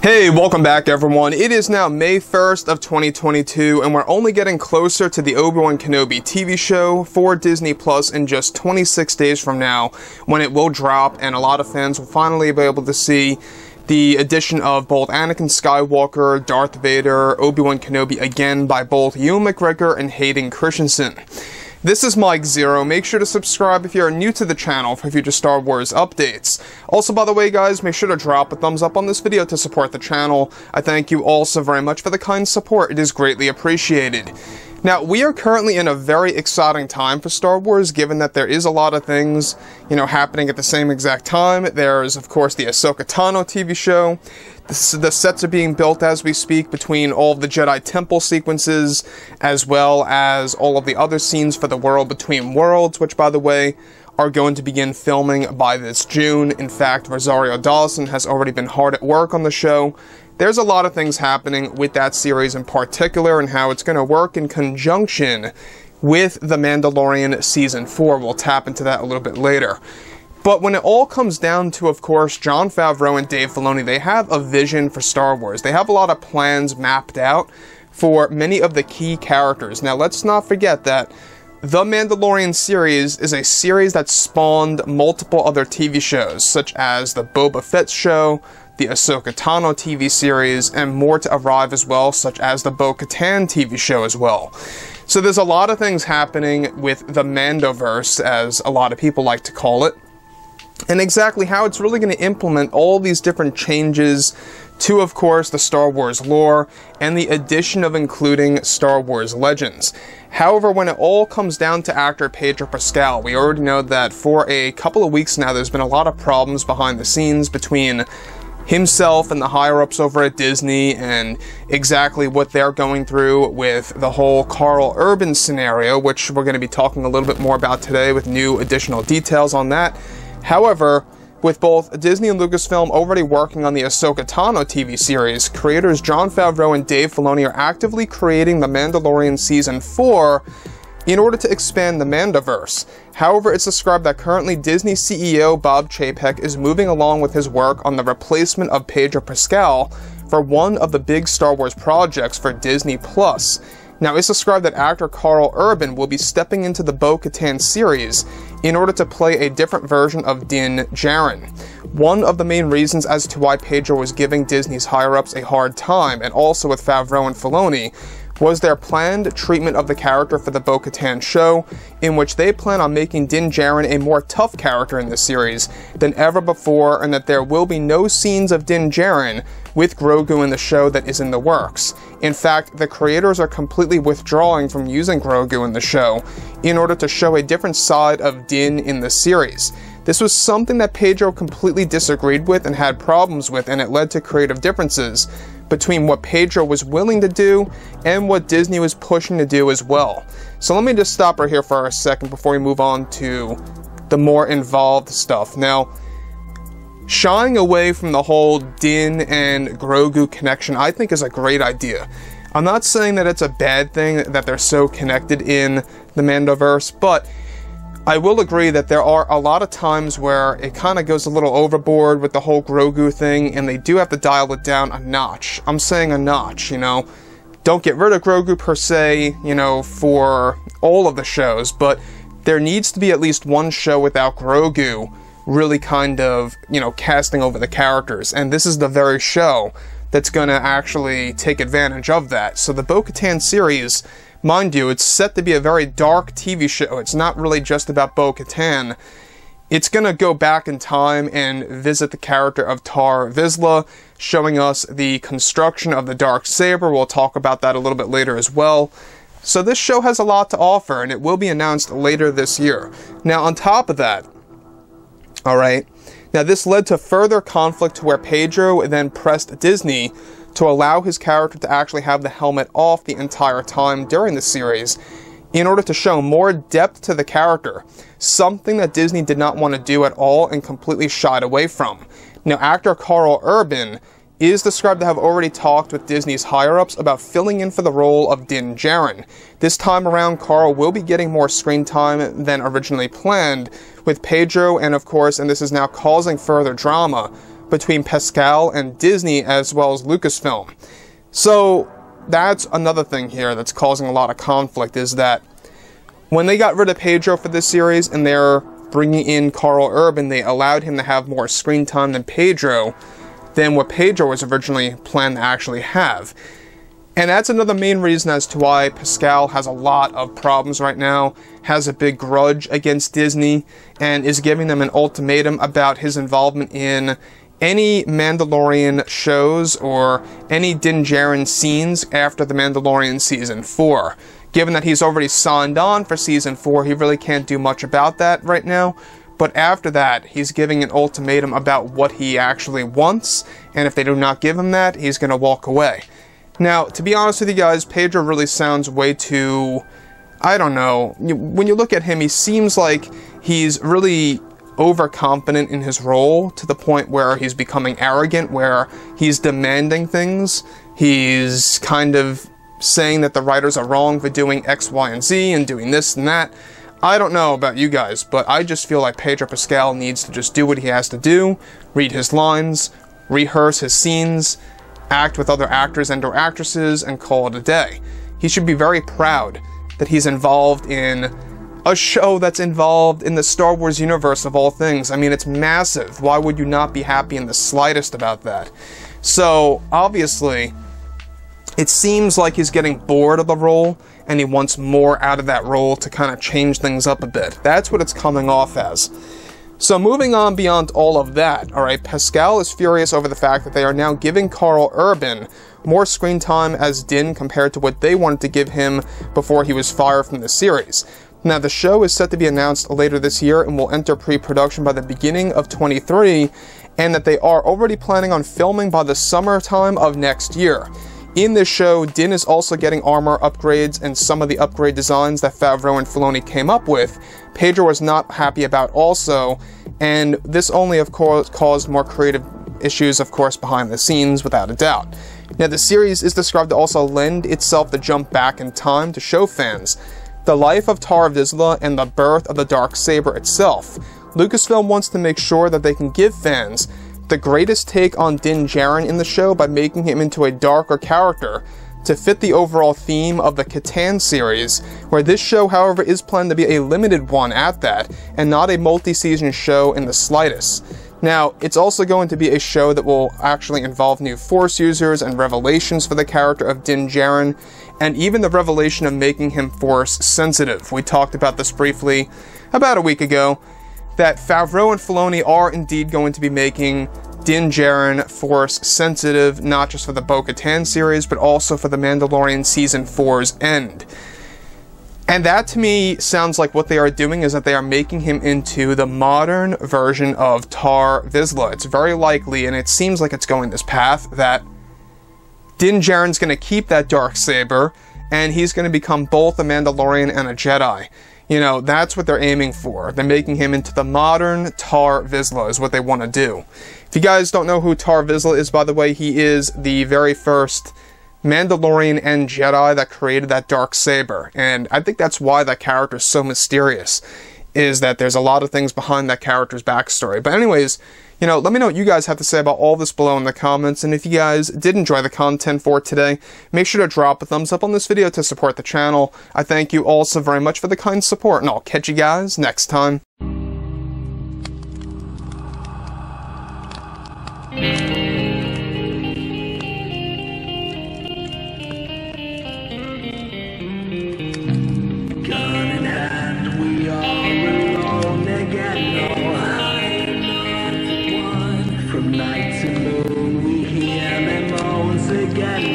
Hey, welcome back everyone. It is now May 1st of 2022 and we're only getting closer to the Obi-Wan Kenobi TV show for Disney Plus in just 26 days from now when it will drop, and a lot of fans will finally be able to see the addition of both Anakin Skywalker, Darth Vader, Obi-Wan Kenobi again by both Ewan McGregor and Hayden Christensen. This is Mike Zero. Make sure to subscribe if you're new to the channel for future Star Wars updates. Also, by the way, guys, make sure to drop a thumbs up on this video to support the channel. I thank you all so very much for the kind support. It is greatly appreciated. Now, we are currently in a very exciting time for Star Wars, given that there is a lot of things, happening at the same exact time. There's, of course, the Ahsoka Tano TV show. The sets are being built as we speak between all of the Jedi Temple sequences, as well as all of the other scenes for the World Between Worlds, which, by the way, are going to begin filming by this June. In fact, Rosario Dawson has already been hard at work on the show. There's a lot of things happening with that series in particular and how it's going to work in conjunction with The Mandalorian Season 4. We'll tap into that a little bit later. But when it all comes down to, of course, Jon Favreau and Dave Filoni, they have a vision for Star Wars. They have a lot of plans mapped out for many of the key characters. Now, let's not forget that The Mandalorian series is a series that spawned multiple other TV shows, such as the Boba Fett show, the Ahsoka Tano TV series, and more to arrive as well, such as the Bo-Katan TV show as well. So there's a lot of things happening with the Mandoverse, as a lot of people like to call it, and exactly how it's really going to implement all these different changes to, of course, the Star Wars lore, and the addition of including Star Wars Legends. However, when it all comes down to actor Pedro Pascal, we already know that for a couple of weeks now, there's been a lot of problems behind the scenes between himself and the higher-ups over at Disney, and exactly what they're going through with the whole Karl Urban scenario, which we're going to be talking a little bit more about today with new additional details on that. However, with both Disney and Lucasfilm already working on the Ahsoka Tano TV series, creators Jon Favreau and Dave Filoni are actively creating The Mandalorian Season 4 in order to expand the Mandoverse. However, it's described that currently Disney CEO Bob Chapek is moving along with his work on the replacement of Pedro Pascal for one of the big Star Wars projects for Disney+. Now, it's described that actor Karl Urban will be stepping into the Bo-Katan series in order to play a different version of Din Djarin. One of the main reasons as to why Pedro was giving Disney's higher-ups a hard time, and also with Favreau and Filoni, was their planned treatment of the character for the Bo-Katan show, in which they plan on making Din Djarin a more tough character in the series than ever before, and that there will be no scenes of Din Djarin with Grogu in the show that is in the works. In fact, the creators are completely withdrawing from using Grogu in the show in order to show a different side of Din in the series. This was something that Pedro completely disagreed with and had problems with, and it led to creative differences between what Pedro was willing to do and what Disney was pushing to do as well. So let me just stop right here for a second before we move on to the more involved stuff. Now, shying away from the whole Din and Grogu connection, I think, is a great idea. I'm not saying that it's a bad thing that they're so connected in the Mandoverse, but I will agree that there are a lot of times where it kind of goes a little overboard with the whole Grogu thing, and they do have to dial it down a notch. I'm saying a notch, Don't get rid of Grogu per se, for all of the shows, but there needs to be at least one show without Grogu really kind of, casting over the characters, and this is the very show that's going to actually take advantage of that. So the Bo-Katan series, mind you, it's set to be a very dark TV show. It's not really just about Bo-Katan. It's going to go back in time and visit the character of Tar Vizsla, showing us the construction of the Darksaber. We'll talk about that a little bit later as well. So this show has a lot to offer, and it will be announced later this year. Now, on top of that, alright, now this led to further conflict to where Pedro then pressed Disney to allow his character to actually have the helmet off the entire time during the series in order to show more depth to the character, something that Disney did not want to do at all and completely shied away from. Now, actor Karl Urban is described to have already talked with Disney's higher-ups about filling in for the role of Din Djarin. This time around, Karl will be getting more screen time than originally planned with Pedro, and of course, and this is now causing further drama, between Pascal and Disney as well as Lucasfilm. So that's another thing here that's causing a lot of conflict, is that when they got rid of Pedro for this series and they're bringing in Karl Urban, they allowed him to have more screen time than what Pedro was originally planned to actually have. And that's another main reason as to why Pascal has a lot of problems right now, has a big grudge against Disney, and is giving them an ultimatum about his involvement in any Mandalorian shows or any Din Djarin scenes after The Mandalorian Season 4. Given that he's already signed on for Season 4, he really can't do much about that right now. But after that, he's giving an ultimatum about what he actually wants, and if they do not give him that, he's going to walk away. Now, to be honest with you guys, Pedro really sounds way too, I don't know, when you look at him, he seems like he's really overconfident in his role to the point where he's becoming arrogant, where he's demanding things. He's kind of saying that the writers are wrong for doing X, Y, and Z and doing this and that. I don't know about you guys, but I just feel like Pedro Pascal needs to just do what he has to do, read his lines, rehearse his scenes, act with other actors and or actresses, and call it a day. He should be very proud that he's involved in a show that's involved in the Star Wars universe of all things. I mean, it's massive. Why would you not be happy in the slightest about that? So, obviously, it seems like he's getting bored of the role, and he wants more out of that role to kind of change things up a bit. That's what it's coming off as. So moving on beyond all of that, alright, Pascal is furious over the fact that they are now giving Karl Urban more screen time as Din compared to what they wanted to give him before he was fired from the series. Now, the show is set to be announced later this year and will enter pre-production by the beginning of 23, and that they are already planning on filming by the summertime of next year. In this show, Din is also getting armor upgrades, and some of the upgrade designs that FAVREAU and Filoni came up with, Pedro was not happy about also, and this only, of course, caused more creative issues, of course, behind the scenes, without a doubt. Now, the series is described to also lend itself to jump back in time to show fans the life of Tar Vizsla and the birth of the Darksaber itself. Lucasfilm wants to make sure that they can give fans the greatest take on Din Djarin in the show by making him into a darker character to fit the overall theme of the Catan series, where this show, however, is planned to be a limited one at that, and not a multi-season show in the slightest. Now, it's also going to be a show that will actually involve new Force users and revelations for the character of Din Djarin, and even the revelation of making him Force sensitive. We talked about this briefly about a week ago, that Favreau and Filoni are indeed going to be making Din Djarin Force sensitive, not just for the Bo-Katan series, but also for the Mandalorian Season 4's end. And that, to me, sounds like what they are doing is that they are making him into the modern version of Tar Vizsla. It's very likely, and it seems like it's going this path, that Din Djarin's going to keep that Darksaber, and he's going to become both a Mandalorian and a Jedi. You know, that's what they're aiming for. They're making him into the modern Tar Vizsla is what they want to do. If you guys don't know who Tar Vizsla is, by the way, he is the very first Mandalorian and Jedi that created that Darksaber. And I think that's why that character is so mysterious, is that there's a lot of things behind that character's backstory. But anyways, you know, let me know what you guys have to say about all this below in the comments, and if you guys did enjoy the content for today, make sure to drop a thumbs up on this video to support the channel. I thank you all so very much for the kind support, and I'll catch you guys next time. Gun in hand, we are alone again, no hiding. From night to moon, we hear them moans again.